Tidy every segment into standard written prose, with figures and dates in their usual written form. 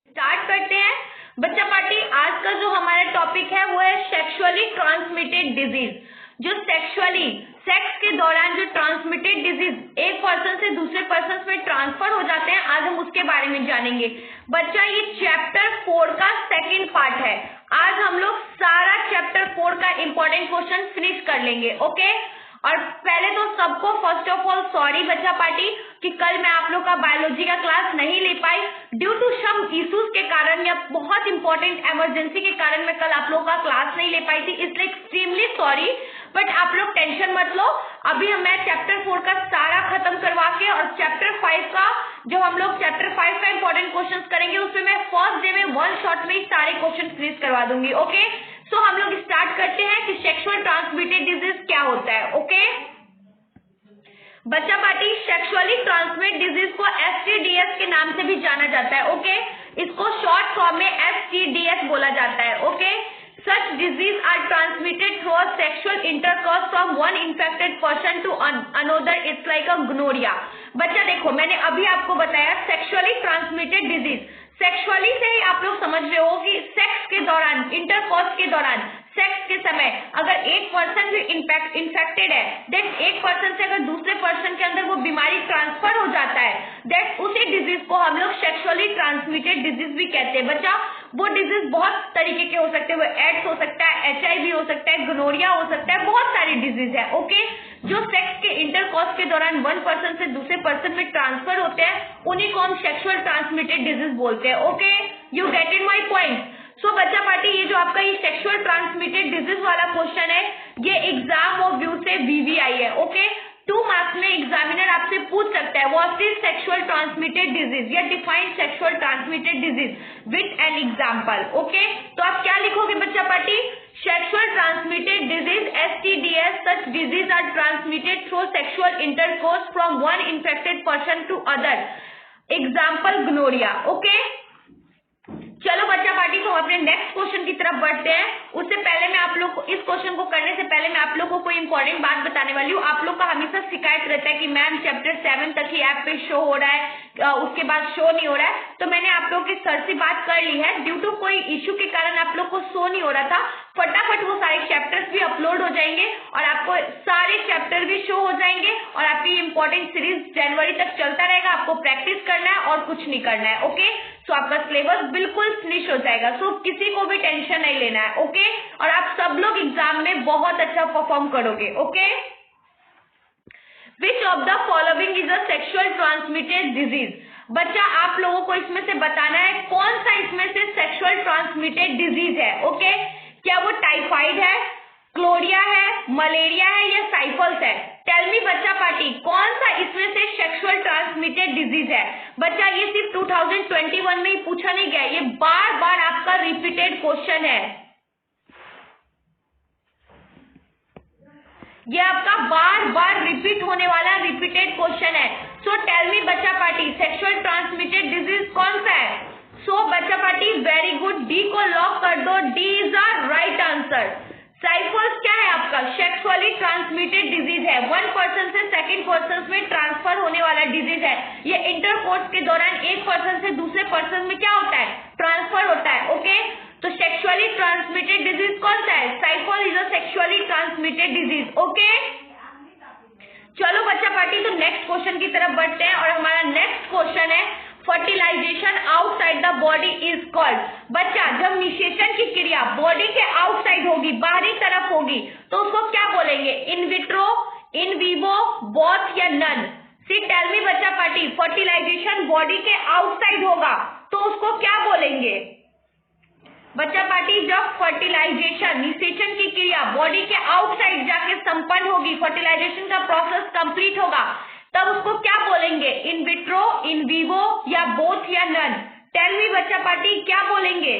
Start करते हैं बच्चा पार्टी। आज का जो हमारा टॉपिक है वो है सेक्सुअली ट्रांसमिटेड डिजीज। जो सेक्स के दौरान जो ट्रांसमिटेड डिजीज एक पर्सन से दूसरे पर्सन में ट्रांसफर हो जाते हैं, आज हम उसके बारे में जानेंगे। बच्चा ये चैप्टर 4 का सेकंड पार्ट है। आज हम लोग सारा चैप्टर 4 का इंपॉर्टेंट क्वेश्चन फिनिश कर लेंगे। ओके, और पहले तो सबको फर्स्ट ऑफ ऑल सॉरी बच्चा पार्टी कि कल मैं आप लोग का बायोलॉजी का क्लास नहीं ले पाई ड्यू टू सम इश्यूज के कारण या बहुत इंपॉर्टेंट इमरजेंसी के कारण मैं कल आप लोग का क्लास नहीं ले पाई थी, इसलिए एक्सट्रीमली सॉरी। बट आप लोग टेंशन मत लो, अभी मैं चैप्टर 4 का सारा खत्म करवा के और चैप्टर 5 का जो हम लोग चैप्टर 5 का इंपॉर्टेंट क्वेश्चन करेंगे उसमें मैं फर्स्ट डे में वन शॉट में ही सारे क्वेश्चन फिनिश करवा दूंगी। ओके, सो हम लोग स्टार्ट करते हैं कि सेक्सुअल ट्रांसमिटेड डिजीज क्या होता है। ओके बच्चा पार्टी, सेक्सुअली ट्रांसमिटेड डिजीज को STDs के नाम से भी जाना जाता है। ओके, इसको शॉर्ट फॉर्म में STDs बोला जाता है। Okay, such disease are transmitted through a sexual intercourse from one infected person to another. It's like a gonorrhea. बच्चा देखो, मैंने अभी आपको बताया सेक्सुअली ट्रांसमिटेड डिजीज। सेक्सुअली से ही आप लोग समझ रहे हो कि सेक्स के दौरान, इंटरकोर्स के दौरान, सेक्स के समय अगर एक पर्सन भी इन्फेक्टेड है, देन एक पर्सन से अगर दूसरे पर्सन के अंदर वो बीमारी ट्रांसफर हो जाता है, देन उसी डिजीज को हम लोग सेक्सुअली ट्रांसमिटेड डिजीज भी कहते हैं। बच्चा वो डिजीज बहुत तरीके के हो सकते हैं, वो एड्स हो सकता है, HIV हो सकता है, गोनोरिया हो सकता है, बहुत सारी डिजीज है। ओके, जो सेक्स के इंटरकोर्स के दौरान वन पर्सन से दूसरे पर्सन में ट्रांसफर होते हैं उन्हीं को हम सेक्सुअल ट्रांसमिटेड डिजीज बोलते हैं। Okay, you get in my point. So बच्चा पार्टी, ये जो आपका ये सेक्सुअल ट्रांसमिटेड डिजीज वाला क्वेश्चन है ये एग्जाम ऑफ व्यू से VVI है। ओके, 2 मार्क्स में एग्जामिनर आपसे पूछ सकता है what is sexual transmitted disease या define sexual transmitted disease with an example. Okay, तो आप क्या लिखोगे बच्चा party? Sexual transmitted disease STDs, such disease are transmitted through sexual intercourse from one infected person to other. Example gonorrhea. Okay? चलो बच्चा party, तो अपने नेक्स्ट क्वेश्चन की तरफ बढ़ते हैं। उससे पहले मैं आप लोग को इस क्वेश्चन को करने से पहले मैं आप लोग को कोई इंपॉर्टेंट बात बताने वाली हूँ। आप लोग का हमेशा शिकायत रहता है कि मैम चैप्टर 7 तक ही ऐप पे शो हो रहा है, उसके बाद शो नहीं हो रहा है। तो मैंने आप लोग के सर से बात कर ली है, ड्यू टू कोई इश्यू के कारण आप लोग को शो नहीं हो रहा था। फटाफट वो सारे चैप्टर्स भी अपलोड हो जाएंगे और आपको सारे चैप्टर भी शो हो जाएंगे और आपकी इंपॉर्टेंट सीरीज जनवरी तक चलता रहेगा। आपको प्रैक्टिस करना है और कुछ नहीं करना है। ओके, सो आपका सिलेबस बिल्कुल फिनिश हो जाएगा। सो किसी को भी टेंशन नहीं लेना है। ओके, और आप सब लोग एग्जाम में बहुत अच्छा परफॉर्म करोगे। Okay, which of the following is a sexual transmitted disease? बच्चा आप लोगों को इसमें से बताना है कौन सा इसमें से सेक्सुअल ट्रांसमिटेड डिजीज है। ओके, क्या वो टाइफाइड है, क्लोरिया है, मलेरिया है या साइफल्स है? टेल मी बच्चा पार्टी, कौन सा इसमें से सेक्सुअल ट्रांसमिटेड डिजीज है? बच्चा ये सिर्फ 2021 में ही पूछा नहीं गया, ये बार बार आपका रिपीटेड क्वेश्चन है। ये आपका बार बार रिपीट होने वाला रिपीटेड क्वेश्चन है। सो टेल मी बच्चा पार्टी, सेक्सुअल ट्रांसमिटेड डिजीज कौन सा है? सो बच्चा पार्टी वेरी गुड, डी को लॉक कर दो, D is the right answer. Syphilis क्या है आपका? सेक्सुअली ट्रांसमिटेड डिजीज है, वन पर्सन से सेकंड पर्सन में ट्रांसफर होने वाला डिजीज है। ये इंटरकोर्स के दौरान एक पर्सन से दूसरे पर्सन में क्या होता है? ट्रांसफर होता है। ओके, तो सेक्सुअली ट्रांसमिटेड डिजीज कौन सा है? Syphilis is a sexually transmitted disease. Okay, चलो बच्चा पार्टी, तो नेक्स्ट क्वेश्चन की तरफ बढ़ते हैं और हमारा नेक्स्ट क्वेश्चन है fertilisation outside the body is called. बच्चा, जब निषेचन की क्रिया बॉडी के आउटसाइड होगी, बाहरी तरफ होगी, तो उसको क्या बोलेंगे? In vitro, in vivo, both या नन? सी टेल मी बच्चा पार्टी, फर्टिलाइजेशन बॉडी के आउटसाइड होगा तो उसको क्या बोलेंगे? बच्चा पार्टी, जब फर्टिलाइजेशन निषेचन की क्रिया बॉडी के आउटसाइड जाके संपन्न होगी, फर्टिलाइजेशन का प्रोसेस कंप्लीट होगा, तब उसको क्या बोलेंगे? इन विट्रो, इन वीवो या बोथ या नन? टेल मी बच्चा पार्टी, क्या बोलेंगे?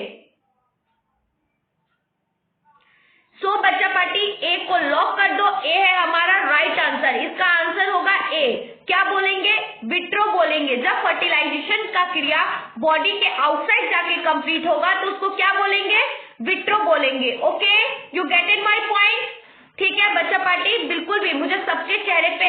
सो बच्चा पार्टी, ए को लॉक कर दो, ए है हमारा राइट आंसर। इसका आंसर होगा ए। क्या बोलेंगे? विट्रो बोलेंगे। जब फर्टिलाइजेशन का क्रिया बॉडी के आउटसाइड जाके कंप्लीट होगा तो उसको क्या बोलेंगे? विट्रो बोलेंगे। Okay, you get in my point? ठीक है बच्चा पार्टी, बिल्कुल भी मुझे सबके चेहरे पे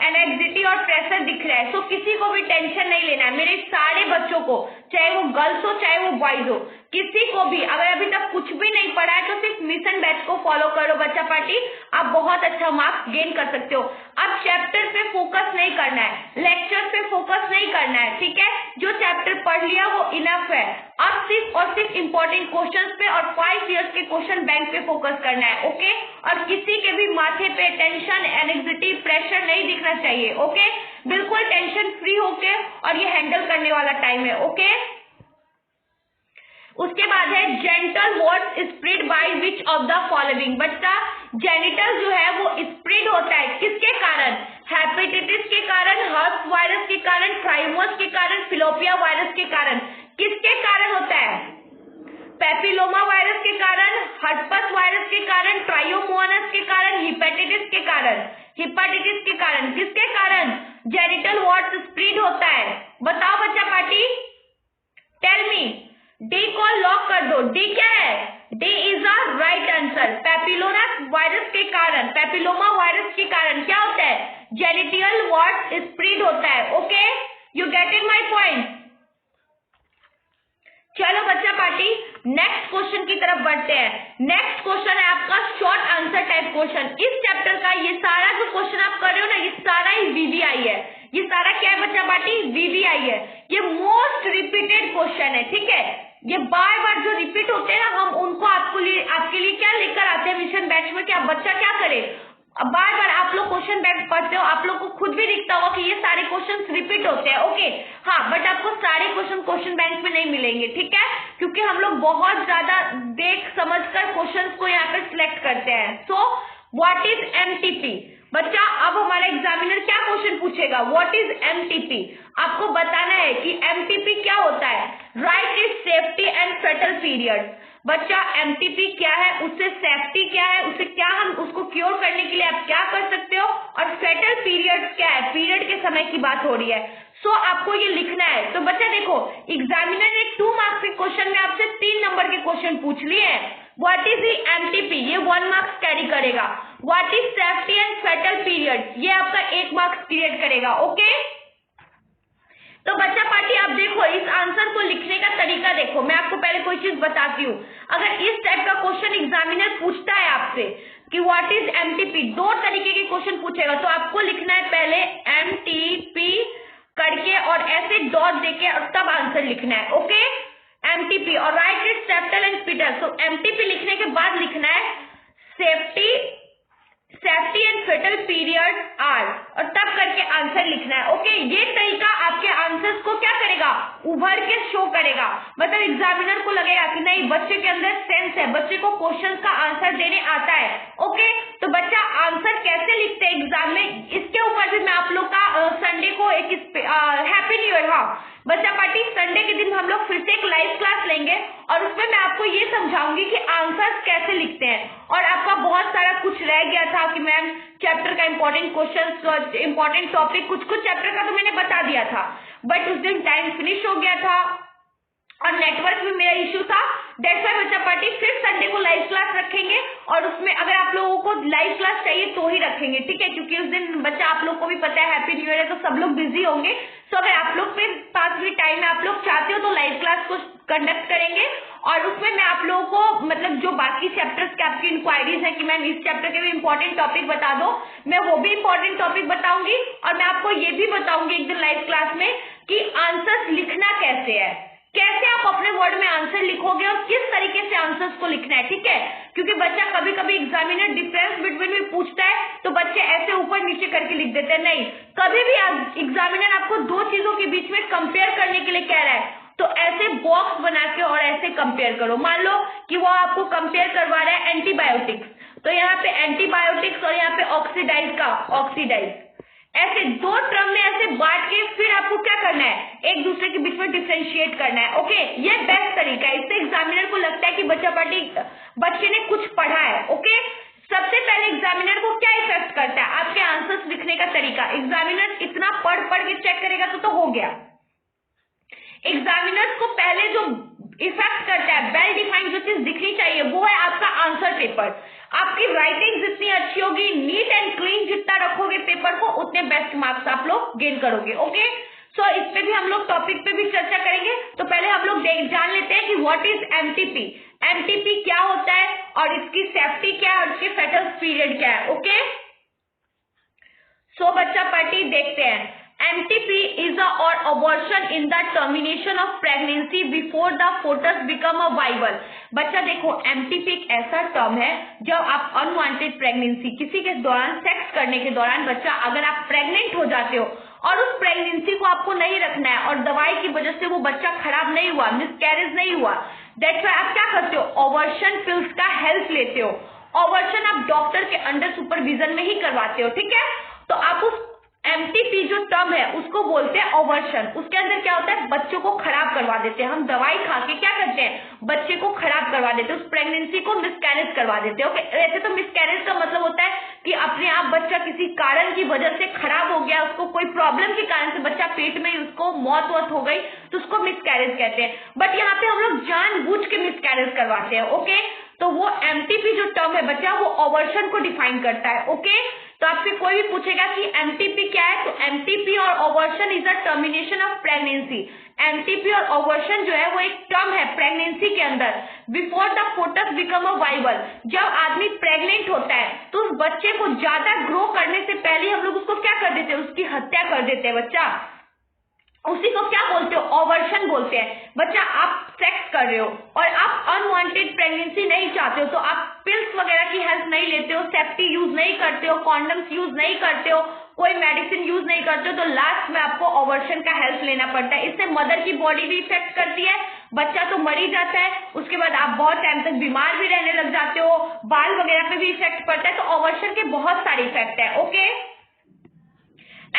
एंग्जाइटी और प्रेशर दिख रहा है, तो किसी को भी टेंशन नहीं लेना है। मेरे सारे बच्चों को, चाहे वो गर्ल्स हो चाहे वो बॉयज हो, किसी को भी अगर अभी तक कुछ भी नहीं पढ़ा है तो सिर्फ मिशन बैच को फॉलो करो बच्चा पार्टी, आप बहुत अच्छा मार्क्स गेन कर सकते हो। अब चैप्टर पे फोकस नहीं करना है, लेक्चर पे फोकस नहीं करना है, ठीक है। जो चैप्टर पढ़ लिया वो इनफ है। अब सिर्फ और सिर्फ इंपॉर्टेंट क्वेश्चंस पे और 5 इयर्स के क्वेश्चन बैंक पे फोकस करना है, ओके। और किसी के भी माथे पे टेंशन, एंग्जाइटी, प्रेशर नहीं दिखना चाहिए, ओके। बिल्कुल टेंशन फ्री होके और ये हैंडल करने वाला टाइम है, ओके। उसके बाद है genital what spread by which of the following. बच्चा जेनिटल जो है वो स्प्रेड होता है किसके कारण? हेपेटाइटिस के कारण, हर्प्स वायरस के कारण, ट्राइमोस के कारण, फिलोपिया वायरस के कारण। किसके कारण होता है? पेपिलोमा वायरस के कारण, हर्पस वायरस के कारण, ट्रायोमोनास के कारण, हेपेटाइटिस के कारण। हेपेटाइटिस के कारण किसके कारण जेनिटल वॉट स्प्रेड होता है? बताओ बच्चा पार्टी, टेल मी। डी को लॉक कर दो। डी क्या है? D is a right answer. Papilloma virus के कारण, पेपिलोमा वायरस के कारण क्या होता है? जेनिटल वॉट स्प्रेड होता है, okay. You getting my point? चलो बच्चा पार्टी नेक्स्ट क्वेश्चन की तरफ बढ़ते हैं। नेक्स्ट क्वेश्चन है आपका शॉर्ट आंसर टाइप क्वेश्चन। इस चैप्टर का ये सारा जो क्वेश्चन आप कर रहे हो ना, ये सारा ही वीवीआई है। ये सारा क्या है बच्चा पार्टी? वीवीआई है। ये मोस्ट रिपीटेड क्वेश्चन है, ठीक है। ये बार बार जो रिपीट होते हैं ना, हम उनको आपके लिए क्या लेकर आते हैं मिशन बैच में कि आप बच्चा क्या करे, बार बार आप लोग क्वेश्चन बैंक पढ़ते हो, आप लोग को खुद भी दिखता होगा कि ये सारे क्वेश्चन रिपीट होते हैं, ओके। हाँ, बट आपको सारे क्वेश्चन बैंक में नहीं मिलेंगे, ठीक है, क्योंकि हम लोग बहुत ज्यादा देख समझकर क्वेश्चन को यहाँ पे सिलेक्ट करते हैं। So what is MTP? बच्चा अब हमारा एग्जामिनर क्या क्वेश्चन पूछेगा? What is MTP? आपको बताना है कि एमटीपी क्या होता है। Right is safety and foetal period. बच्चा एमटीपी क्या है, उससे सेफ्टी क्या है, उससे क्या हम उसको क्योर करने के लिए आप क्या कर सकते हो, और फेटल पीरियड क्या है, पीरियड के समय की बात हो रही है। सो आपको ये लिखना है। तो बच्चा देखो, एग्जामिनर ने 2 मार्क्स के क्वेश्चन में आपसे 3 नंबर के क्वेश्चन पूछ लिए हैं। What is the MTP? ये 1 मार्क्स कैरी करेगा। What is safety and foetal period? ये आपका 1 मार्क्स क्रिएट करेगा, ओके। तो बच्चा पार्टी आप देखो, इस आंसर को लिखने का तरीका देखो। मैं आपको पहले कोई चीज बताती हूँ। अगर इस टाइप का क्वेश्चन एग्जामिनर पूछता है आपसे कि व्हाट इज एमटीपी, 2 तरीके के क्वेश्चन पूछेगा, तो आपको लिखना है पहले एमटीपी करके और ऐसे डॉट देके और तब आंसर लिखना है, ओके। एमटीपी और right is safety and foetal. तो एमटीपी लिखने के बाद लिखना है safety and foetal period are, और तब करके आंसर लिखना है, ओके। ये तरीका आपके आंसर्स को क्या करेगा? उभर के शो करेगा। मतलब एग्जामिनर को लगेगा कि नहीं, बच्चे के अंदर सेंस है, बच्चे को क्वेश्चन का आंसर देने आता है, ओके। तो बच्चा आंसर कैसे लिखते हैं एग्जाम में, इसके ऊपर भी मैं आप लोग का संडे को एक हैप्पी न्यू ईयर। हाँ बच्चा पार्टी, संडे के दिन हम लोग फिर से एक लाइव क्लास लेंगे और उसमें मैं आपको ये समझाऊंगी कि आंसर्स कैसे लिखते हैं। और आपका बहुत सारा कुछ रह गया था कि मैम चैप्टर का इंपॉर्टेंट क्वेश्चन, इंपॉर्टेंट टॉपिक, कुछ चैप्टर का तो मैंने बता दिया था, बट उस दिन टाइम फिनिश हो गया था और नेटवर्क में मेरा इश्यू था। दैट्स व्हाई बच्चा पार्टी फिर संडे को लाइव क्लास रखेंगे और उसमें अगर आप लोगों को लाइव क्लास चाहिए तो ही रखेंगे, ठीक है, क्योंकि उस दिन बच्चा आप लोग को भी पता है हैप्पी न्यू ईयर है तो सब लोग बिजी होंगे। सो अगर आप लोग के पास भी टाइम है, आप लोग चाहते हो तो लाइव क्लास को कंडक्ट करेंगे और उसमें मैं आप लोगों को मतलब जो बाकी चैप्टर्स के आपकी इंक्वायरीज है कि मैम इस चैप्टर के भी इंपॉर्टेंट टॉपिक बता दो, मैं वो भी इंपॉर्टेंट टॉपिक बताऊंगी और मैं आपको ये भी बताऊंगी एक दिन लाइव क्लास में कि आंसर्स लिखना कैसे है, कैसे आप अपने वर्ड में आंसर लिखोगे और किस तरीके से आंसर्स को लिखना है, ठीक है। क्योंकि बच्चा कभी कभी एग्जामिनर डिफरेंस बिटवीन में पूछता है तो बच्चे ऐसे ऊपर नीचे करके लिख देते हैं। नहीं, कभी भी एग्जामिनर आपको 2 चीजों के बीच में कंपेयर करने के लिए कह रहा है तो ऐसे बॉक्स बना के और ऐसे कंपेयर करो। मान लो कि वो आपको कंपेयर करवा रहा है एंटीबायोटिक्स, तो यहाँ पे एंटीबायोटिक्स और यहाँ पे ऑक्सीडाइज, ऐसे 2 टर्म में ऐसे बांट के फिर आपको क्या करना है, एक दूसरे के बीच में डिफरेंशिएट करना है, ओके। ये बेस्ट तरीका है, इससे एग्जामिनर को लगता है कि बच्चे ने कुछ पढ़ा है, ओके। सबसे पहले एग्जामिनर को क्या इफेक्ट करता है, आपके आंसर्स लिखने का तरीका। एग्जामिनर इतना पढ़ के चेक करेगा तो हो गया। एग्जामिनर को पहले जो इफेक्ट करता है, वेल डिफाइंड जो चीज दिखनी चाहिए वो है आपका आंसर पेपर। आपकी राइटिंग जितनी अच्छी होगी, नीट एंड क्लीन जितना रखोगे पेपर को, उतने बेस्ट मार्क्स आप लोग गेन करोगे। ओके, सो इस पे भी हम लोग टॉपिक पे भी चर्चा करेंगे। तो पहले हम लोग जान लेते हैं कि व्हाट इज एमटीपी। एमटीपी क्या होता है और इसकी सेफ्टी क्या है और इसकी फेटल पीरियड क्या है। ओके, सो बच्चा पार्टी देखते हैं। MTP is a or abortion in the termination of pregnancy before the fetus become a viable। बच्चा देखो, MTP एक ऐसा टर्म है जब आप अनवांटेड प्रेगनेंसी किसी के दौरान, सेक्स करने के दौरान, बच्चा अगर आप प्रेग्नेंट हो जाते हो और उस प्रेगनेंसी को आपको नहीं रखना है और दवाई की वजह से वो बच्चा खराब नहीं हुआ, मिसकैरेज नहीं हुआ, दैट्स व्हाई आप क्या करते हो, ऑवर्शन पिल्स का हेल्प लेते हो। ऑवर्शन आप डॉक्टर के अंडर सुपरविजन में ही करवाते हो, ठीक है। तो आप उस एमटीपी जो टर्म है उसको बोलते हैं ऑवर्शन। उसके अंदर क्या होता है, बच्चों को खराब करवा देते हैं। हम दवाई खा के क्या करते हैं, बच्चे को खराब करवा देते हैं, उस प्रेगनेंसी को मिसकैरेज करवा देते हैं। ओके, वैसे तो मिसकैरेज का मतलब होता है कि अपने आप बच्चा किसी कारण की वजह से खराब हो गया, उसको कोई प्रॉब्लम के कारण से बच्चा पेट में, उसको मौत वौत हो गई, तो उसको मिसकैरेज कहते हैं। बट यहाँ पे हम लोग जानबूझ के मिसकैरेज करवाते हैं। ओके, तो वो एमटीपी जो टर्म है बच्चा, वो ऑवर्शन को डिफाइन करता है। ओके, तो आपसे कोई भी पूछेगा कि एमटीपी क्या है, तो एमटीपी और abortion is a termination of pregnancy. MTP और ऑवर्शन जो है वो एक टर्म है प्रेगनेंसी के अंदर, before the photos become a viable. जब आदमी प्रेग्नेंट होता है तो उस बच्चे को ज्यादा ग्रो करने से पहले हम लोग उसको क्या कर देते हैं, उसकी हत्या कर देते हैं बच्चा। उसी को क्या बोलते हो, ऑवर्शन बोलते हैं। बच्चा आप सेक्स कर रहे हो और आप अनवांटेड प्रेगनेंसी नहीं चाहते हो, तो आप पिल्स वगैरह की हेल्प नहीं लेते हो, सेफ्टी यूज नहीं करते हो, कॉन्डम्स यूज नहीं करते हो, कोई मेडिसिन यूज नहीं करते हो, तो लास्ट में आपको ऑवर्शन का हेल्प लेना पड़ता है। इससे मदर की बॉडी भी इफेक्ट करती है, बच्चा तो मर ही जाता है, उसके बाद आप बहुत टाइम तक बीमार भी रहने लग जाते हो, बाल वगैरह पे भी इफेक्ट पड़ता है। तो ऑवर्शन के बहुत सारे इफेक्ट है। Okay,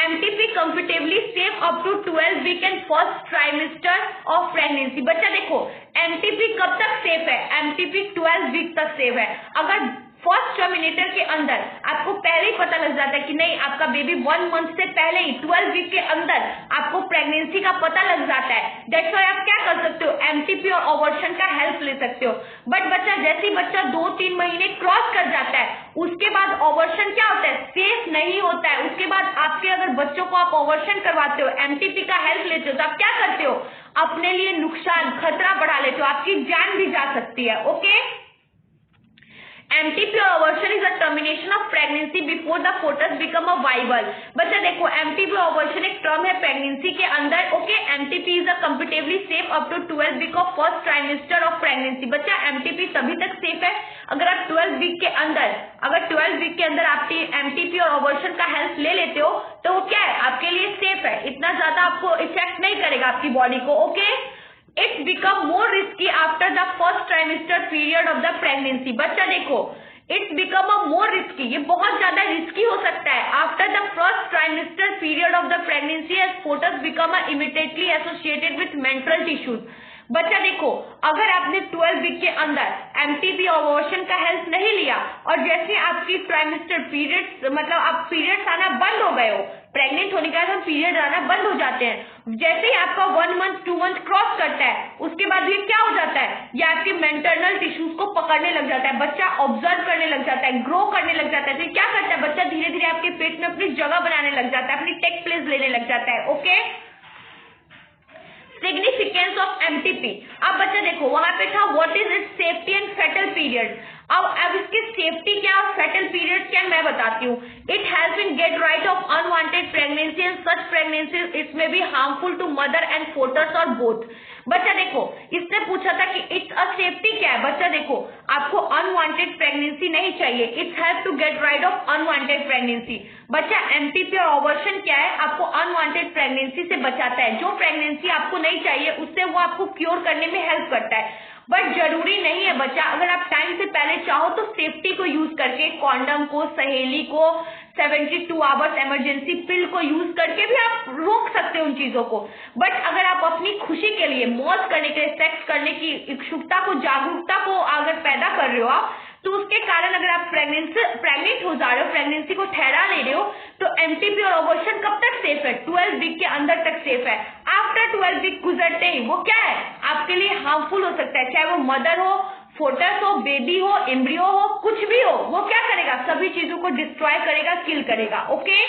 MTP comfortably safe up to 12 week and first trimester of pregnancy। बच्चा देखो, MTP कब तक सेफ है, MTP 12 वीक तक सेफ है। अगर फर्स्ट टर्मिनेटर के अंदर आपको पहले ही पता लग जाता है कि नहीं, आपका बेबी 1 मंथ से पहले ही 12 वीक के अंदर आपको प्रेगनेंसी का पता लग जाता है, दैट्स व्हाई आप क्या कर सकते हो, एमटीपी और ऑवर्शन का हेल्प ले सकते हो। बट बच्चा जैसे ही बच्चा 2-3 महीने क्रॉस कर जाता है, उसके बाद ऑवर्शन क्या होता है, सेफ नहीं होता है। उसके बाद आपके अगर बच्चों को आप ऑवर्शन करवाते हो, एमटीपी का हेल्प लेते हो, तो आप क्या करते हो, अपने लिए नुकसान, खतरा बढ़ा लेते हो, आपकी जान भी जा सकती है। ओके, MTP और abortion is a termination of pregnancy before the photos become a viable. बच्चा देखो, MTP और अबॉर्शन एक टर्म है प्रेगनेंसी के अंदर। Okay, MTP is a comparatively safe up to 12 week of first trimester of pregnancy. बच्चा MTP तभी तक सेफ है अगर आप 12 वीक के अंदर, आप MTP और अबॉर्शन का हेल्प ले लेते हो, तो वो क्या है, आपके लिए सेफ है, इतना ज्यादा आपको इफेक्ट नहीं करेगा आपकी बॉडी को। Okay, It become more risky after the first trimester period of the pregnancy। बच्चा देखो, It's become a more risky, ये बहुत ज्यादा रिस्की हो सकता है after the first trimester period of the pregnancy as fetus become immediately associated with menstrual tissues। बच्चा देखो, अगर आपने 12 वीक के अंदर MTP और अबॉर्शन का हेल्प नहीं लिया और जैसे आपकी ट्राइमेस्टर पीरियड्स, मतलब आप पीरियड्स आना बंद हो गए हो, प्रेग्नेंट होने के बाद हम पीरियड आना बंद हो जाते हैं, जैसे ही आपका 1 मंथ 2 मंथ क्रॉस करता है, उसके बाद ये क्या हो जाता है, ये आपके मेंटरनल टिश्यूज को पकड़ने लग जाता है, बच्चा ऑब्जर्व करने लग जाता है, ग्रो करने लग जाता है। तो क्या करता है, बच्चा धीरे धीरे आपके पेट में अपनी जगह बनाने लग जाता है, अपनी टेक प्लेस लेने लग जाता है। Okay, significance of MTP। अब बच्चा देखो, वहां पे था what is its safety and foetal period. अब इसकी सेफ्टी क्या और फेटल पीरियड क्या मैं बताती हूँ। It help in get rid of unwanted pregnancy and such pregnancies it may be harmful to mother and foetus और बोथ। बच्चा देखो, इसने पूछा था कि इट्स अ सेफ्टी क्या है। बच्चा देखो, आपको अनवांटेड प्रेगनेंसी नहीं चाहिए, it's help to get rid of unwanted pregnancy. बच्चा MTP और अबॉर्शन क्या है, आपको अनवांटेड प्रेगनेंसी से बचाता है, जो प्रेगनेंसी आपको नहीं चाहिए उससे वो आपको क्योर करने में हेल्प करता है। बट जरूरी नहीं है बच्चा, अगर आप टाइम से पहले चाहो तो सेफ्टी को यूज करके, कॉन्डम को, सहेली को, 72 आवर्स इमरजेंसी पिल को यूज करके भी आप रोक सकते हो उन चीजों को। बट अगर आप अपनी खुशी के लिए, मौज करने के लिए, सेक्स करने की इच्छुकता को, जागरूकता को अगर पैदा कर रहे हो आप, तो उसके कारण अगर आप प्रेग्नेंट हो जा रहे हो, प्रेगनेंसी को ठहरा ले रहे हो, तो MTP और अबॉर्शन कब तक सेफ है, 12 वीक के अंदर तक सेफ है। आफ्टर 12 वीक गुजरते ही वो क्या है, आपके लिए हार्मफुल हो सकता है, चाहे वो मदर हो, फोटस हो, बेबी हो, एम्ब्रियो हो, कुछ भी हो, वो क्या करेगा, सभी चीजों को डिस्ट्रॉय करेगा, किल करेगा। Okay,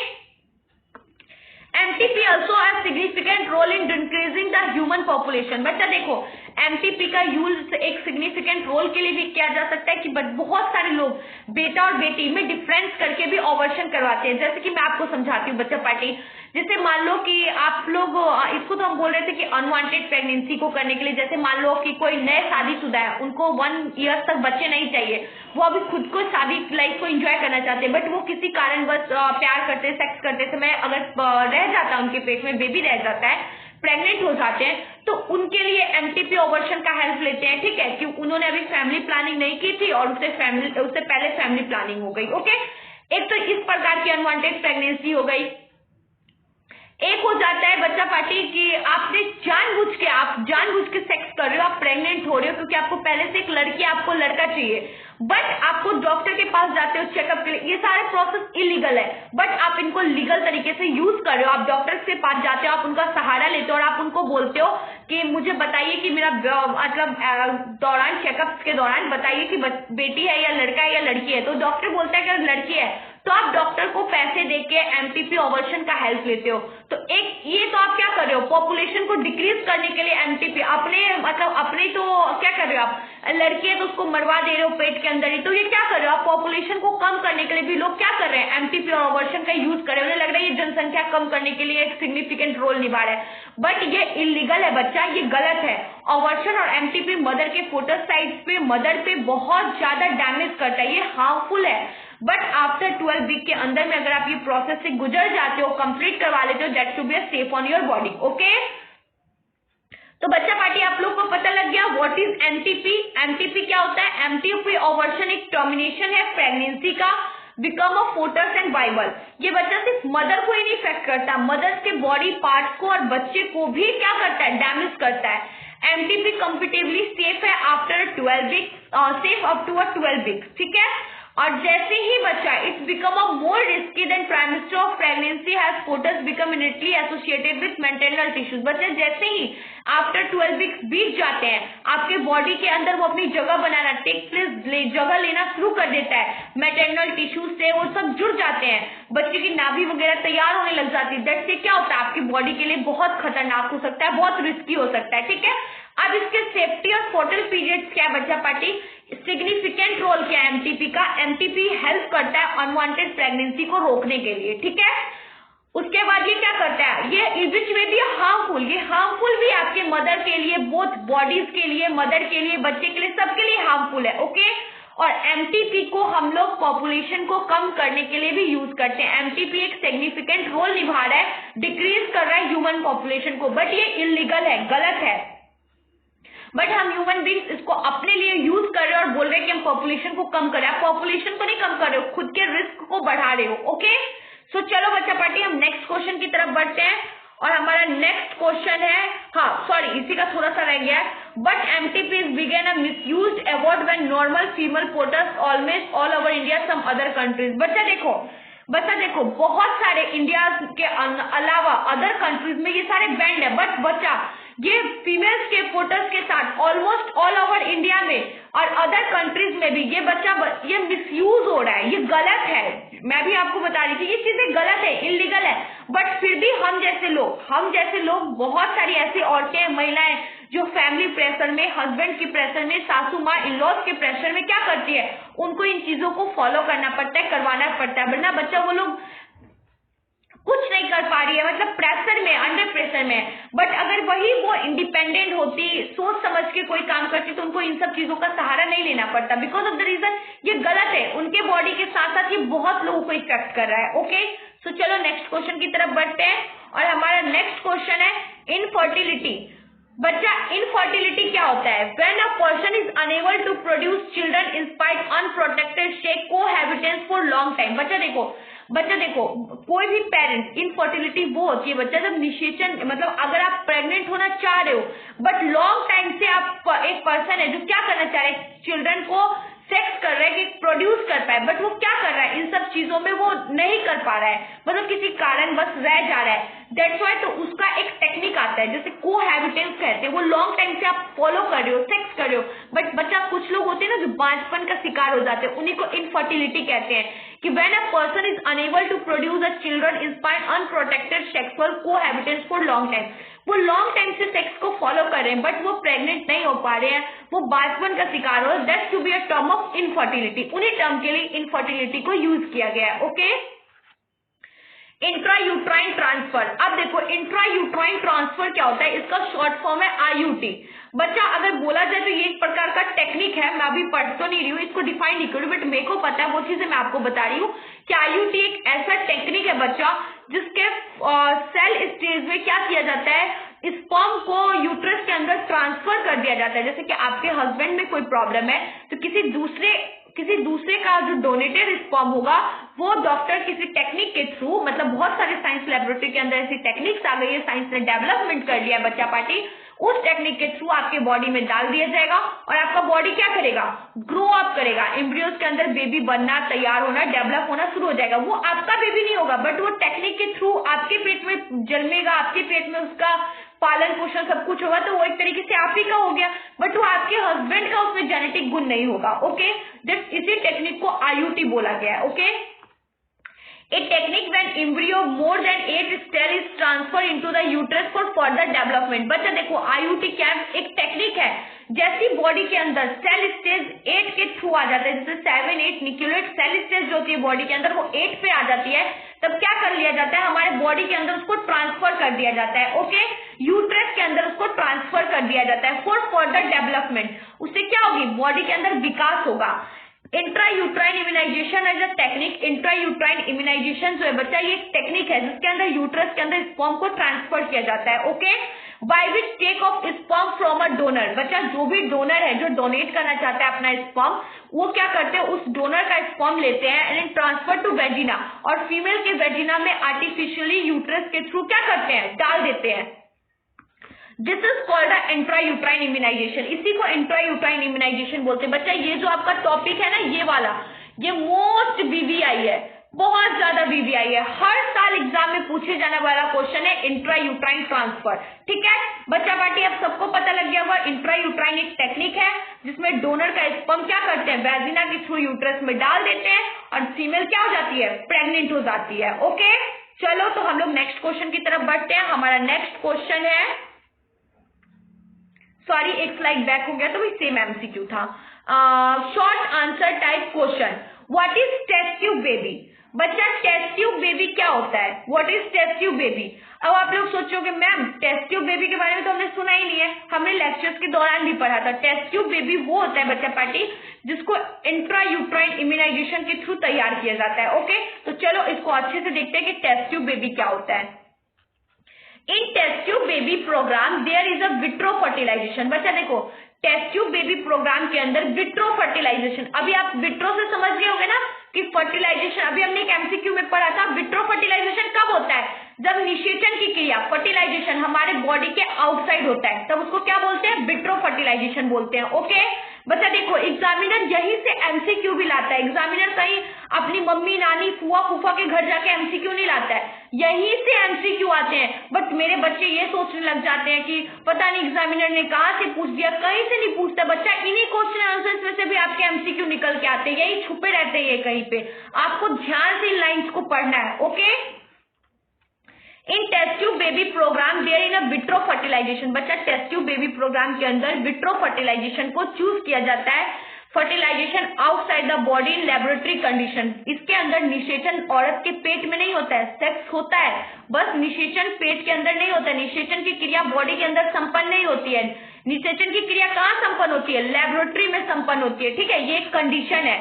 MTP also has significant role in increasing the human population. बच्चा देखो, एमटीपी का यूज एक सिग्निफिकेंट रोल के लिए भी किया जा सकता है कि बहुत सारे लोग बेटा और बेटी में डिफरेंस करके भी ऑवर्शन करवाते हैं। जैसे कि मैं आपको समझाती हूँ बच्चा पार्टी, जैसे मान लो कि आप लोग, इसको तो हम बोल रहे थे कि अनवांटेड प्रेगनेंसी को करने के लिए, जैसे मान लो कि कोई नए शादीशुदा है, उनको 1 ईयर तक बच्चे नहीं चाहिए, वो अभी खुद को शादी लाइफ को एंजॉय करना चाहते हैं, बट वो किसी कारणवश प्यार करते, सेक्स करते समय अगर रह जाता है, उनके पेट में बेबी रह जाता है, प्रेग्नेंट हो जाते हैं, तो उनके लिए एमटीपी ऑवर्शन का हेल्प लेते हैं। ठीक है, कि उन्होंने अभी फैमिली प्लानिंग नहीं की थी और उससे पहले फैमिली प्लानिंग हो गई। ओके, एक तो इस प्रकार की अनवांटेड प्रेगनेंसी हो गई। एक हो जाता है बच्चा पार्टी कि आपने जानबूझ के सेक्स कर रहे हो, आप प्रेग्नेंट हो रहे हो क्योंकि आपको पहले से एक लड़की, आपको लड़का चाहिए, बट आपको डॉक्टर के पास जाते हो चेकअप के लिए, ये सारे प्रोसेस इलीगल है, बट आप इनको लीगल तरीके से यूज कर रहे हो। आप डॉक्टर के पास जाते हो, आप उनका सहारा लेते हो और आप उनको बोलते हो कि मुझे बताइए कि मेरा मतलब दौरान चेकअप के दौरान बताइए कि बेटी है या लड़का है या लड़की है। तो डॉक्टर बोलता है कि अगर लड़की है तो आप डॉक्टर को पैसे देके एमटीपी ऑवर्शन का हेल्प लेते हो। तो एक ये तो आप क्या कर रहे हो, पॉपुलेशन को डिक्रीज करने के लिए एमटीपी, अपने तो क्या कर रहे हो आप, लड़की है तो उसको मरवा दे रहे हो पेट के अंदर ही, तो ये क्या कर रहे हो आप, पॉपुलेशन को कम करने के लिए भी लोग क्या कर रहे हैं, एमटीपी और ऑवर्शन का यूज कर रहे हैं। उन्हें लग रहा है ये जनसंख्या कम करने के लिए एक सिग्निफिकेंट रोल निभा रहा है, बट ये इलीगल है बच्चा, ये गलत है। ऑवर्शन और एमटीपी मदर के फोटोसाइट्स पे, मदर पे बहुत ज्यादा डैमेज करता है, ये हार्मफुल है। बट आफ्टर 12 वीक के अंदर में अगर आप ये प्रोसेस से गुजर जाते हो, कंप्लीट करवा लेते हो, that should be safe on your body. Okay, तो बच्चा पार्टी आप लोग को पता लग गया व्हाट इज एमटीपी। एमटीपी क्या होता है, एमटीपी ऑवर्शन एक टर्मिनेशन है प्रेगनेंसी का, बिकम ऑफ फोटस एंड वाइवल। ये बच्चा सिर्फ मदर को ही नहीं इफेक्ट करता, मदर्स के बॉडी पार्ट्स को और बच्चे को भी क्या करता है, डैमेज करता है। एमटीपी कंपेटिबली सेफ है after 12 weeks, safe up to 12 weeks. ठीक है, और जैसे ही बच्चा it's become a more risky than trimester of pregnancy has foetus become innately associated with maternal tissues. बच्चे जैसे ही आफ्टर 12 वीक्स बीत जाते हैं, आपके बॉडी के अंदर वो अपनी जगह बनाना जगह लेना शुरू कर देता है, मेटरनल टिश्यूज से वो सब जुड़ जाते हैं, बच्चे की नाभि वगैरह तैयार होने लग जाती है। दैट से क्या होता है, आपकी बॉडी के लिए बहुत खतरनाक हो सकता है, बहुत रिस्की हो सकता है। ठीक है, अब इसके सेफ्टी और फर्टाइल पीरियड्स क्या है बच्चा पार्टी, सिग्निफिकेंट रोल क्या है एमटीपी का, एमटीपी हेल्प करता है अनवांटेड प्रेगनेंसी को रोकने के लिए। ठीक है, उसके बाद ये क्या करता है, ये विच में भी हार्मफुल, ये हार्मफुल भी आपके मदर के लिए, बोथ बॉडीज के लिए, मदर के लिए, बच्चे के लिए, सबके लिए हार्मफुल है। ओके, और एमटीपी को हम लोग पॉपुलेशन को कम करने के लिए भी यूज करते हैं। एमटीपी एक सिग्निफिकेंट रोल निभा रहा है, डिक्रीज कर रहा है ह्यूमन पॉपुलेशन को, बट ये इलीगल है, गलत है। बट हम ह्यूमन बींग्स इसको अपने लिए यूज कर रहे हो और बोल रहे हैं कि हम पॉपुलेशन को कम कर रहे हैं। आप पॉपुलेशन को नहीं कम कर रहे हो, खुद के रिस्क को बढ़ा रहे हो। ओके, सो चलो बच्चा पार्टी हम नेक्स्ट क्वेश्चन की तरफ बढ़ते हैं, और हमारा नेक्स्ट क्वेश्चन है, हाँ सॉरी इसी का थोड़ा सा रह गया है, बट एमटीपी इज बिगेन a misused award when normal female foetus almost all over India some other countries. बच्चा देखो बहुत सारे इंडिया के अलावा अदर कंट्रीज में ये सारे बैंड है, बट बच्चा ये फीमेल्स के फोटोस के साथ ऑलमोस्ट ऑल ओवर इंडिया में और अदर कंट्रीज में भी ये मिसयूज हो रहा है, ये गलत है। मैं भी आपको बता रही थी ये चीजें गलत है, इलीगल है, बट फिर भी हम जैसे लोग बहुत सारी ऐसी औरतें, महिलाएं जो फैमिली प्रेशर में, हस्बैंड की प्रेशर में, सासू माँ, इन-लॉज के प्रेशर में क्या करती है, उनको इन चीजों को फॉलो करना पड़ता है, करवाना पड़ता है, वरना बच्चा वो लोग कुछ नहीं कर पा रही है, मतलब प्रेशर में, अंडर प्रेशर में। बट अगर वही वो इंडिपेंडेंट होती, सोच समझ के कोई काम करती, तो उनको इन सब चीजों का सहारा नहीं लेना पड़ता। बिकॉज ऑफ द रीजन ये गलत है, उनके बॉडी के साथ साथ ये बहुत लोगों को इफेक्ट कर रहा है। ओके, सो चलो नेक्स्ट क्वेश्चन की तरफ बढ़ते हैं, और हमारा नेक्स्ट क्वेश्चन है इनफर्टिलिटी। बच्चा इनफर्टिलिटी क्या होता है, when a person is unable to produce children in spite unprotected state cohabitance for long time. बच्चा देखो कोई भी पेरेंट, इनफर्टिलिटी वो होती है बच्चा जब निषेचन, मतलब अगर आप प्रेग्नेंट होना चाह रहे हो बट लॉन्ग टाइम से आप एक पर्सन है जो क्या करना चाह रहे हैं, चिल्ड्रन को सेक्स कर रहा है कि प्रोड्यूस कर पाए, बट वो क्या कर रहा है, इन सब चीजों में वो नहीं कर पा रहा है, मतलब किसी कारण बस रह जा रहा है, दैट्स व्हाई तो उसका एक टेक्निक आता है जैसे कोहैबिटेंस कहते हैं। वो लॉन्ग टाइम से आप फॉलो कर रहे हो, सेक्स कर रहे हो, बट बच्चा कुछ लोग होते हैं ना जो बांझपन का शिकार हो जाते हैं, उन्हीं को इनफर्टिलिटी कहते हैं कि when a person is unable to produce a children inspired unprotected sexual cohabitance for long time. वो लॉन्ग टाइम से सेक्स को फॉलो कर रहे हैं बट वो प्रेग्नेंट नहीं हो पा रहे हैं, वो बांझपन का शिकार हो, that's to be a term of infertility. उन्हीं टर्म के लिए इनफर्टिलिटी को यूज किया गया है। Okay, intrauterine transfer. अब देखो इंट्रायूट्राइन ट्रांसफर क्या होता है, इसका शॉर्ट फॉर्म है आईयूटी। बच्चा अगर बोला जाए तो ये एक प्रकार का टेक्निक है, मैं अभी पढ़ तो नहीं रही हूँ, इसको डिफाइन नहीं करूँ, बट मेरे को पता है वो चीजें मैं आपको बता रही हूँ कि आईयूटी एक ऐसा टेक्निक है बच्चा जिसके सेल स्टेज में क्या किया जाता है, स्पर्म को यूट्रस के अंदर ट्रांसफर कर दिया जाता है। जैसे कि आपके हस्बैंड में कोई प्रॉब्लम है तो किसी दूसरे का जो डोनेटेड स्पर्म होगा वो डॉक्टर किसी टेक्निक के थ्रू, मतलब बहुत सारे साइंस लेबोरेटरी के अंदर ऐसी टेक्निक्स आ गई है, साइंस ने डेवलपमेंट कर लिया है बच्चा पार्टी, उस टेक्निक के थ्रू आपके बॉडी में डाल दिया जाएगा और आपका बॉडी क्या करेगा, ग्रो अप करेगा, एम्ब्रियोज के अंदर बेबी बनना, तैयार होना, डेवलप होना शुरू हो जाएगा। वो आपका बेबी नहीं होगा बट वो टेक्निक के थ्रू आपके पेट में जन्मेगा, आपके पेट में उसका पालन पोषण सब कुछ होगा, तो वो एक तरीके से आप ही का हो गया, बट वो आपके हस्बैंड का उसमें जेनेटिक गुण नहीं होगा। ओके, इसी टेक्निक को आईयूटी बोला गया है। Okay, a technique when embryo more than 8 cell is transferred into the uterus for further development। बच्चा देखो आईयूटी क्या है, एक टेक्निक है, जैसी बॉडी के अंदर सेल स्टेज 8 के थ्रू आ जाता है, जैसे 7-8 न्यूक्लियोइड सेल स्टेज जो होती है बॉडी के अंदर वो 8 पे आ जाती है, तब क्या कर लिया जाता है, हमारे बॉडी के अंदर उसको ट्रांसफर कर दिया जाता है। ओके, यूट्रस के अंदर उसको ट्रांसफर कर दिया जाता है फॉर फर्दर डेवलपमेंट। उससे क्या होगी, बॉडी के अंदर विकास होगा। Intrauterine immunisation as a technique, intrauterine immunisation जो है बच्चा ये एक टेक्निक है जिसके अंदर यूट्रस के अंदर स्पर्म को ट्रांसफर किया जाता है। Okay, by which take of sperm from a donor. बच्चा जो भी डोनर है जो डोनेट करना चाहता है अपना स्पर्म, वो क्या करते हैं, उस डोनर का स्पर्म लेते हैं एंड ट्रांसफर टू वेजिना, और फीमेल के वेजिना में आर्टिफिशियली यूट्रस के थ्रू क्या करते हैं, डाल देते हैं। This is called intrauterine immunisation. इसी को इंट्रायूट्राइन इम्यूनाइजेशन बोलते हैं। बच्चा ये जो आपका टॉपिक है ना, ये वाला, ये मोस्ट बीवीआई है, बहुत ज्यादा बीवीआई है, हर साल एग्जाम में पूछे जाने वाला क्वेश्चन है इंट्रायूट्राइन ट्रांसफर। ठीक है बच्चा पार्टी, अब सबको पता लग गया होगा इंट्रायूट्राइन एक टेक्निक है जिसमें डोनर का स्पर्म क्या करते हैं, वेजिना के थ्रू यूट्रस में डाल देते हैं और फीमेल क्या हो जाती है, प्रेग्नेंट हो जाती है। ओके, चलो तो हम लोग नेक्स्ट क्वेश्चन की तरफ बढ़ते हैं। हमारा नेक्स्ट क्वेश्चन है, सॉरी एक स्लाइड बैक हो गया तो भी सेम एमसीक्यू था। Short answer type question, what is test tube baby. बच्चा टेस्ट ट्यूब बेबी क्या होता है, what is test tube baby. अब आप लोग सोचोगे मैम टेस्ट ट्यूब बेबी के बारे में तो हमने सुना ही नहीं है, हमने लेक्चर्स के दौरान भी पढ़ा था। टेस्ट ट्यूब बेबी वो होता है बच्चा पार्टी जिसको इंट्रायूट्राइन इम्यूनाइजेशन के थ्रू तैयार किया जाता है। ओके, तो चलो इसको अच्छे से देखते हैं कि टेस्ट ट्यूब बेबी क्या होता है। In test tube baby programme there is a vitro fertilisation. बच्चा देखो टेस्ट ट्यूब बेबी प्रोग्राम के अंदर विट्रो फर्टिलाइजेशन, अभी आप विट्रो से समझ गए होंगे ना कि फर्टिलाइजेशन, अभी हमने एक एमसीक्यू में पढ़ा था। विट्रो फर्टिलाइजेशन कब होता है, जब निषेचन की क्रिया, फर्टिलाइजेशन हमारे बॉडी के आउटसाइड होता है, तब उसको क्या बोलते हैं, विट्रो फर्टिलाइजेशन बोलते हैं। ओके बच्चा देखो एग्जामिनर यहीं से एमसीक्यू भी लाता है, एग्जामिनर कहीं अपनी मम्मी नानी फुआ फूफा के घर जाके एमसीक्यू नहीं लाता है, यहीं से एमसीक्यू आते हैं। बट मेरे बच्चे ये सोचने लग जाते हैं कि पता नहीं एग्जामिनर ने कहां से पूछ दिया, कहीं से नहीं पूछता बच्चा, इन्हीं क्वेश्चन आंसर्स में से भी आपके एमसीक्यू निकल के आते हैं, यही छुपे रहते हैं ये कहीं पे, आपको ध्यान से इन लाइन्स को पढ़ना है। Okay, in test tube baby programme there in a vitro fertilisation. बच्चा टेस्ट ट्यूब बेबी प्रोग्राम के अंदर विट्रो फर्टिलाइजेशन को चूज किया जाता है, fertilisation outside the body in laboratory condition. इसके अंदर निषेचन औरत के पेट में नहीं होता है, सेक्स होता है, बस निषेचन पेट के अंदर नहीं होता है, निषेचन की क्रिया बॉडी के अंदर संपन्न नहीं होती है। निषेचन की क्रिया कहाँ संपन्न होती है, लेबोरेटरी में संपन्न होती है। ठीक है, ये एक कंडीशन है।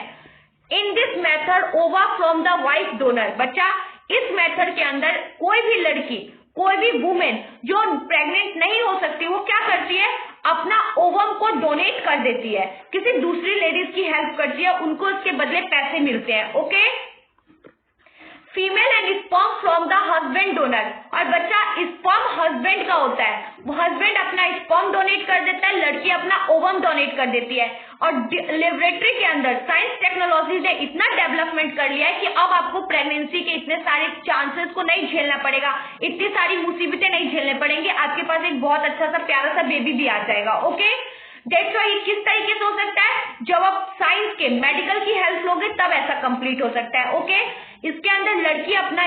इन दिस मेथड ओवा फ्रॉम द वाइफ डोनर। बच्चा इस मेथड के अंदर कोई भी लड़की, कोई भी वुमेन जो प्रेग्नेंट नहीं हो सकती, वो क्या करती है, अपना ओवम को डोनेट कर देती है, किसी दूसरी लेडीज की हेल्प करती है, उनको इसके बदले पैसे मिलते हैं। Okay, female and sperm from the husband donor. और बच्चा स्पर्म हस्बैंड का होता है, वो हस्बैंड अपना स्पर्म डोनेट कर देता है, लड़की अपना ओवम डोनेट कर देती है। और लेबोरेटरी के अंदर साइंस टेक्नोलॉजी ने इतना डेवलपमेंट कर लिया है कि अब आपको प्रेगनेंसी के इतने सारे चांसेस को नहीं झेलना पड़ेगा, इतनी सारी मुसीबतें नहीं झेलने पड़ेंगे, आपके पास एक बहुत अच्छा सा प्यारा सा बेबी भी आ जाएगा। ओके, डेट्स वाई किस तरीके से हो सकता है, जब आप साइंस के मेडिकल की हेल्प लोगे तब ऐसा कंप्लीट हो सकता है। ओके, इसके अंदर लड़की अपना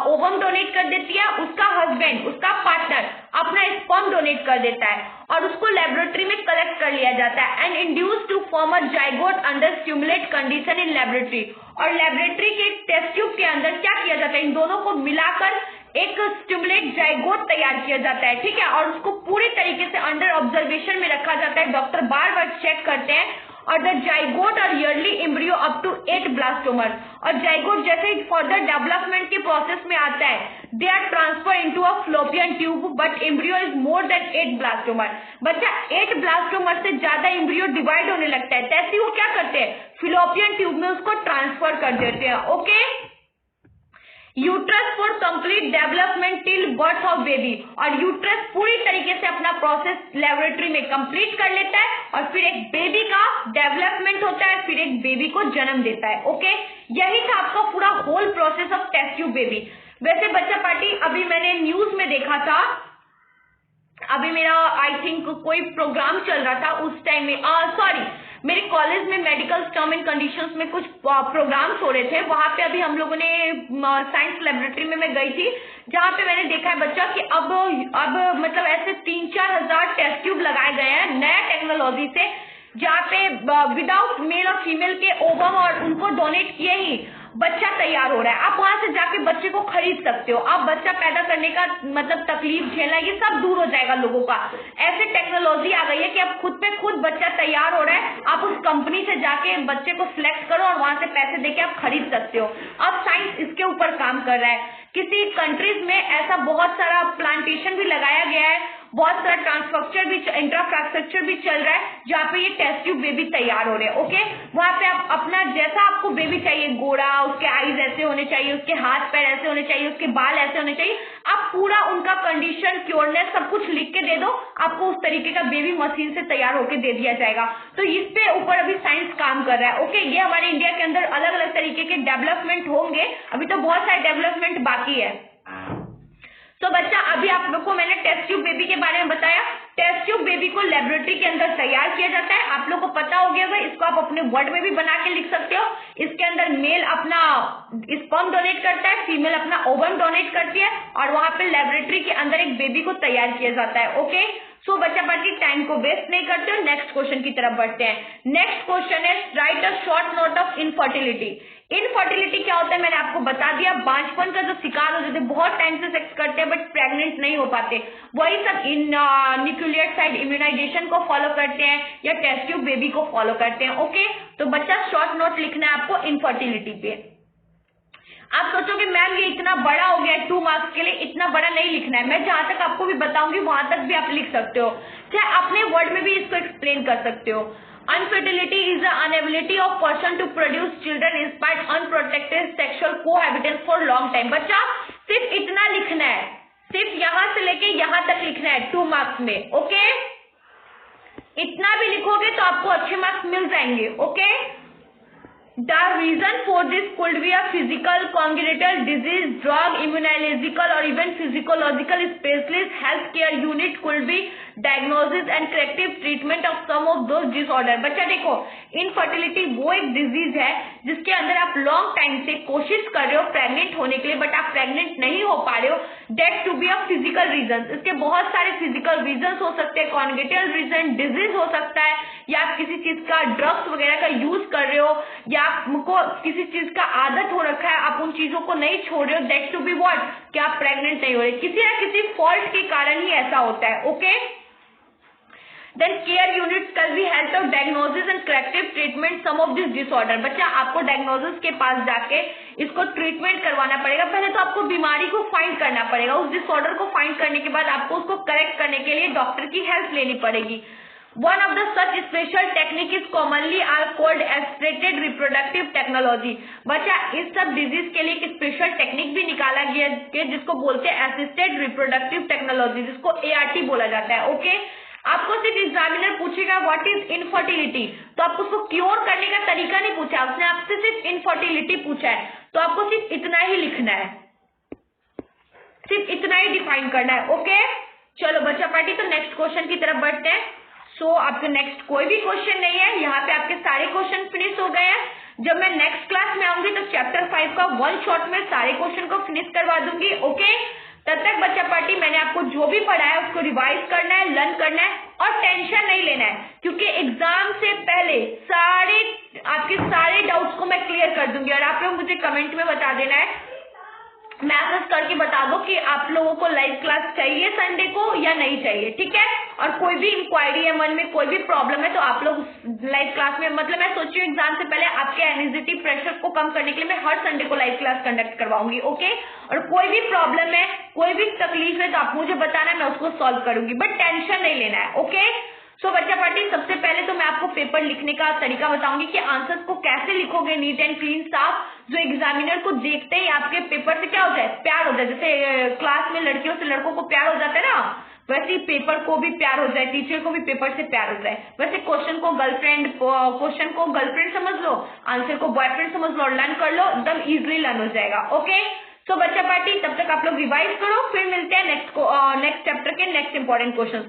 ओवम डोनेट कर देती है, उसका हस्बैंड, उसका पार्टनर अपना स्पर्म डोनेट कर देता है और उसको लेबोरेटरी में कलेक्ट कर लिया जाता है and induce to form a zygote under stimulate condition in laboratory. और लेबोरेटरी के टेस्ट ट्यूब के अंदर क्या किया जाता है, इन दोनों को मिलाकर एक स्टिमुलेट जाइगोट तैयार किया जाता है, ठीक है, और उसको पूरी तरीके से अंडर ऑब्जर्वेशन में रखा जाता है। डॉक्टर बार बार चेक करते हैं और द जाइगोट और early embryo up to 8 blastomere. और जाइगोट जैसे फर्दर डेवलपमेंट के प्रोसेस में आता है, they are transfer into a fallopian tube but embryo is more than 8 blastomere. बच्चा 8 ब्लास्टोमर से ज्यादा एम्ब्रियो डिवाइड होने लगता है, तैसे वो क्या करते हैं, फिलोपियन ट्यूब में उसको ट्रांसफर कर देते हैं। Okay, uterus for complete development till birth of baby. और यूट्रस पूरी तरीके से अपना प्रोसेस लेबोरेटरी में कंप्लीट कर लेता है और फिर एक बेबी का डेवलपमेंट होता है, फिर एक बेबी को जन्म देता है। ओके, यही था आपका पूरा whole process of test tube baby. वैसे बच्चा पार्टी अभी मैंने न्यूज में देखा था, अभी मेरा आई थिंक कोई प्रोग्राम चल रहा था उस टाइम में, सॉरी मेरे कॉलेज में मेडिकल टर्म एंड कंडीशंस में कुछ प्रोग्राम्स हो रहे थे, वहां पे अभी हम लोगों ने साइंस लेबोरेटरी में मैं गई थी, जहां पे मैंने देखा है बच्चा कि अब मतलब ऐसे 3-4 हजार टेस्ट ट्यूब लगाए गए हैं नया टेक्नोलॉजी से, जहाँ पे विदाउट मेल और फीमेल के ओवम और उनको डोनेट किए ही बच्चा तैयार हो रहा है। आप वहां से जाके बच्चे को खरीद सकते हो, आप बच्चा पैदा करने का मतलब तकलीफ झेलना ये सब दूर हो जाएगा लोगों का। ऐसे टेक्नोलॉजी आ गई है कि अब खुद पे खुद बच्चा तैयार हो रहा है, आप उस कंपनी से जाके बच्चे को सिलेक्ट करो और वहां से पैसे देके आप खरीद सकते हो। अब साइंस इसके ऊपर काम कर रहा है, किसी कंट्रीज में ऐसा बहुत सारा प्लांटेशन भी लगाया गया है, बहुत सारा ट्रांसस्ट्रक्चर भी, इंफ्रास्ट्रक्चर भी चल रहा है जहाँ पे ये टेस्ट ट्यूब बेबी तैयार हो रहे हैं। ओके, वहाँ पे आप अपना जैसा आपको बेबी चाहिए, गोरा, उसके आईज ऐसे होने चाहिए, उसके हाथ पैर ऐसे होने चाहिए, उसके बाल ऐसे होने चाहिए, आप पूरा उनका कंडीशन, क्योरनेस सब कुछ लिख के दे दो, आपको उस तरीके का बेबी मशीन से तैयार होकर दे दिया जाएगा। तो इस पे ऊपर अभी साइंस काम कर रहा है। ओके, ये हमारे इंडिया के अंदर अलग अलग तरीके के डेवलपमेंट होंगे, अभी तो बहुत सारे डेवलपमेंट बाकी है। तो बच्चा अभी आप लोग को मैंने टेस्ट ट्यूब बेबी के बारे में बताया। टेस्ट ट्यूब बेबी को लेबोरेटरी के अंदर तैयार किया जाता है, आप लोग को पता हो गया होगा, इसको आप अपने वर्ड में भी बना के लिख सकते हो। इसके अंदर मेल अपना स्पर्म डोनेट करता है, फीमेल अपना ओवम डोनेट करती है और वहां पे लेबोरेटरी के अंदर एक बेबी को तैयार किया जाता है। ओके, सो बच्चा पार्टी टाइम को वेस्ट नहीं करते हो, नेक्स्ट क्वेश्चन की तरफ बढ़ते हैं। नेक्स्ट क्वेश्चन है right a short note of infertility. Infertility क्या होता है मैंने आपको बता दिया, बांझपन का जो शिकार हो जाते हैं, बहुत टाइम से सेक्स करते हैं बट प्रेग्नेंट नहीं हो पाते, वही सब न्यूक्लियोसाइड इम्यूनाइजेशन को फॉलो करते हैं या टेस्ट ट्यूब बेबी को फॉलो करते हैं। ओके, तो बच्चा शॉर्ट नोट लिखना है आपको इनफर्टिलिटी पे। आप सोचोगे मैम ये इतना बड़ा हो गया 2 मार्क्स के लिए, इतना बड़ा नहीं लिखना है, मैं जहां तक आपको भी बताऊंगी वहां तक भी आप लिख सकते हो, चाहे अपने वर्ड में भी इसको एक्सप्लेन कर सकते हो। Infertility is the inability of person to produce children despite unprotected sexual cohabitance for long time। बच्चा सिर्फ इतना लिखना है, सिर्फ यहाँ से लेके यहाँ तक लिखना है 2 मार्क्स में। ओके, इतना भी लिखोगे तो आपको अच्छे मार्क्स मिल जाएंगे। Okay, The reason for this could be a physical, congenital disease, drug, immunological or even physiological specialist healthcare unit could be diagnosis and corrective treatment of some of those disorder। बच्चा देखो, infertility वो एक disease है जिसके अंदर आप long time से कोशिश कर रहे हो प्रेग्नेंट होने के लिए बट आप प्रेग्नेंट नहीं हो पा रहे हो, date to be a physical reason. इसके बहुत सारे फिजिकल रीजन हो सकते हैं, कॉन्जेनिटल रीजन, डिजीज हो सकता है, या आप किसी चीज का ड्रग्स वगैरह का यूज कर रहे हो, या आपको किसी चीज का आदत हो रखा है, आप उन चीजों को नहीं छोड़ रहे हो, दैट टू बी व्हाट, कि आप प्रेग्नेंट नहीं हो रहे, किसी ना किसी फॉल्ट के कारण ही ऐसा होता है। Okay, then care units can be help of diagnosis and corrective treatment some of this disorder. बच्चा आपको डायग्नोसिस के पास जाके इसको ट्रीटमेंट करवाना पड़ेगा, पहले तो आपको बीमारी को फाइंड करना पड़ेगा, उस डिसऑर्डर को फाइंड करने के बाद आपको उसको करेक्ट करने के लिए डॉक्टर की हेल्प लेनी पड़ेगी। One of the such special technique is commonly are called assisted reproductive technology। बच्चा इस सब डिजीज के लिए एक स्पेशल टेक्निक भी निकाला गया है जिसको बोलते हैं असिस्टेड रिप्रोडक्टिव टेक्नोलॉजी, जिसको ART बोला जाता है। ओके, आपको सिर्फ एग्जामिनर पूछेगा व्हाट इज इनफर्टिलिटी, तो आपको उसको क्योर करने का तरीका नहीं पूछा, उसने आपसे सिर्फ इनफर्टिलिटी पूछा है, तो आपको सिर्फ इतना ही लिखना है, सिर्फ इतना ही डिफाइन करना है। ओके, चलो बच्चा पार्टी, तो नेक्स्ट क्वेश्चन की तरफ बढ़ते हैं। आपके नेक्स्ट कोई भी क्वेश्चन नहीं है, यहाँ पे आपके सारे क्वेश्चन फिनिश हो गए हैं। जब मैं नेक्स्ट क्लास में आऊंगी तो चैप्टर 5 का वन शॉट में सारे क्वेश्चन को फिनिश करवा दूंगी। ओके, तब तक बच्चा पार्टी मैंने आपको जो भी पढ़ाया उसको रिवाइज करना है, लर्न करना है और टेंशन नहीं लेना है, क्योंकि एग्जाम से पहले आपके सारे डाउट्स को मैं क्लियर कर दूंगी। और आप लोग मुझे कमेंट में बता देना है, मैसेज करके बता दो कि आप लोगों को लाइव क्लास चाहिए संडे को या नहीं चाहिए, ठीक है। और कोई भी इंक्वायरी है मन में, कोई भी प्रॉब्लम है, तो आप लोग लाइव क्लास में, मतलब मैं सोची हूँ एग्जाम से पहले आपके एंजाइटी प्रेशर को कम करने के लिए मैं हर संडे को लाइव क्लास कंडक्ट करवाऊंगी। ओके, और कोई भी प्रॉब्लम है, कोई भी तकलीफ है, तो आप मुझे बताना है, मैं उसको सॉल्व करूंगी, बट टेंशन नहीं लेना है। ओके, बच्चा पार्टी, सबसे पहले तो मैं आपको पेपर लिखने का तरीका बताऊंगी कि आंसर्स को कैसे लिखोगे नीट एंड क्लीन, साफ, जो एग्जामिनर को देखते ही आपके पेपर से क्या हो जाए, प्यार हो जाए। जैसे क्लास में लड़कियों से लड़कों को प्यार हो जाता है ना, वैसे ही पेपर को भी प्यार हो जाए, टीचर को भी पेपर से प्यार हो जाए। वैसे क्वेश्चन को गर्लफ्रेंड समझ लो, आंसर को बॉयफ्रेंड समझ लो और लर्न कर लो, एकदम इजिली लर्न हो जाएगा। ओके, बच्चा पार्टी, तब तक आप लोग रिवाइज करो, फिर मिलते हैं नेक्स्ट चैप्टर के नेक्स्ट इंपॉर्टेंट क्वेश्चन।